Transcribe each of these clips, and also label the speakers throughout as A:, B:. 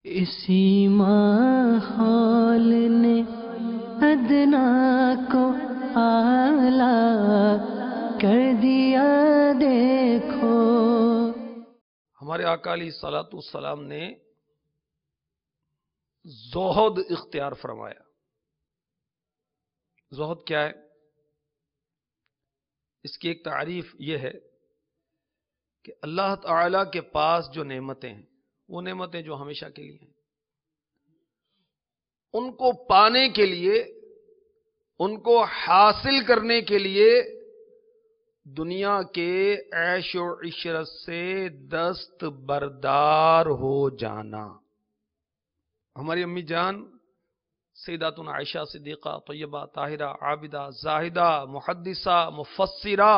A: اسی ماحول نے ادنا کو اعلیٰ کر دیا دیکھو۔
B: ہمارے آقا علیہ الصلوۃ والسلام نے زہد اختیار فرمایا۔ زہد کیا ہے؟ اس کی ایک تعریف یہ ہے کہ اللہ تعالی کے پاس جو نعمتیں ہیں، وہ نعمتیں جو ہمیشہ کے لیے ہیں، ان کو پانے کے لیے، ان کو حاصل کرنے کے لیے دنیا کے عیش و عشرت سے دست بردار ہو جانا۔ ہماری امی جان سیداتنا عائشہ صدیقہ طیبہ طاہرہ عابدہ زاہدہ محدثہ مفسرہ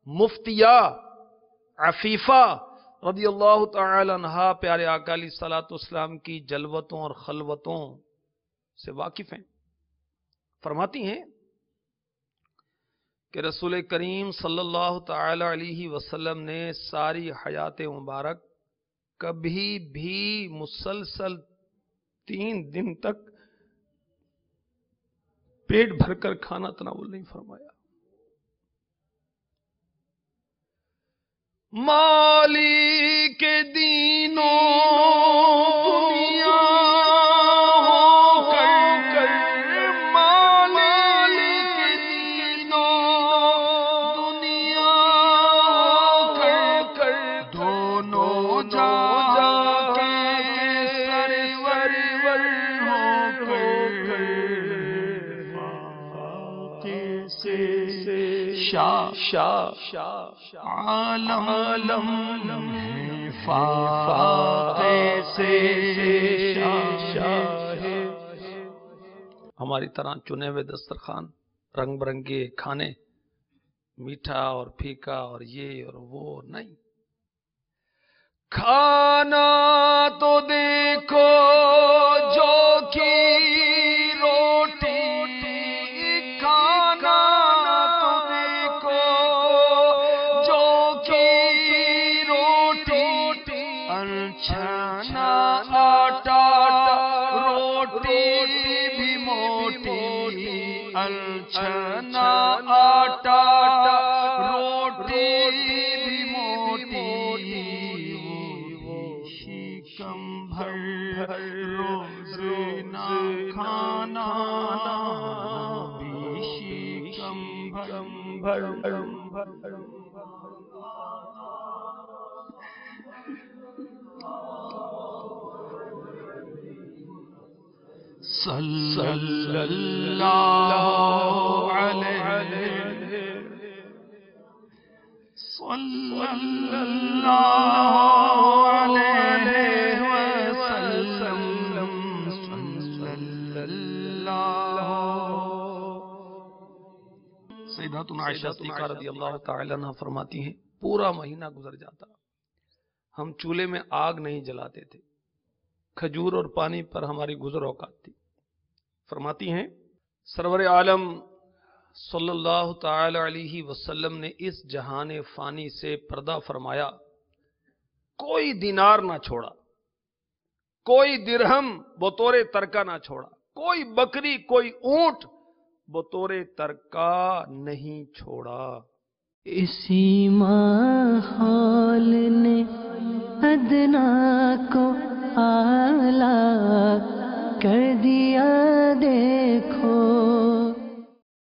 B: مفتیہ عفیفہ رضی اللہ تعالی عنہا پیارے آقا علیہ الصلوۃ والسلام کی جلوتوں اور خلوتوں سے واقف ہیں۔ فرماتی ہیں کہ رسول کریم صلی اللہ تعالی علیہ وسلم نے ساری حیات مبارک کبھی بھی مسلسل 3 دن تک پیٹ بھر کر کھانا تناول نہیں فرمایا۔ مالک دینوں دنیا ہو کر مالک دینوں دنیا ہو کر دونوں جا کے سرور ہو کر سے شاہ عالم فاقے سے ہماری طرح چنے ہوئے دسترخوان، رنگ برنگے کھانے، میٹھا اور پھیکا اور یہ اور وہ نہیں۔ کھانا تو دیکھو جو کی روٹی، کھانا تو دیکھو جو کی روٹی، انچھنا آٹا روٹی بھی موٹی، انچھنا آٹا روٹی بھی موٹی، شکم بھر روز نہ کھانا بھی شکم بھر۔ صلی اللہ علیہ صلی اللہ علیہ وسلم صلی اللہ۔ سیداتنا عائشہ صدیقہ رضی اللہ تعالی عنہ فرماتی ہیں پورا مہینہ گزر جاتا، ہم چولہے میں آگ نہیں جلاتے تھے، کھجور اور پانی پر ہماری گزر اوقات تھی۔ فرماتی ہیں سرور عالم صلی اللہ تعالی علیہ وسلم نے اس جہان فانی سے پردہ فرمایا، کوئی دینار نہ چھوڑا، کوئی درہم بطور ترکہ نہ چھوڑا، کوئی بکری کوئی اونٹ بطور ترکہ نہیں چھوڑا۔
A: اسی ماحول نے ادنا کو اعلیٰ کر دیا دیکھو۔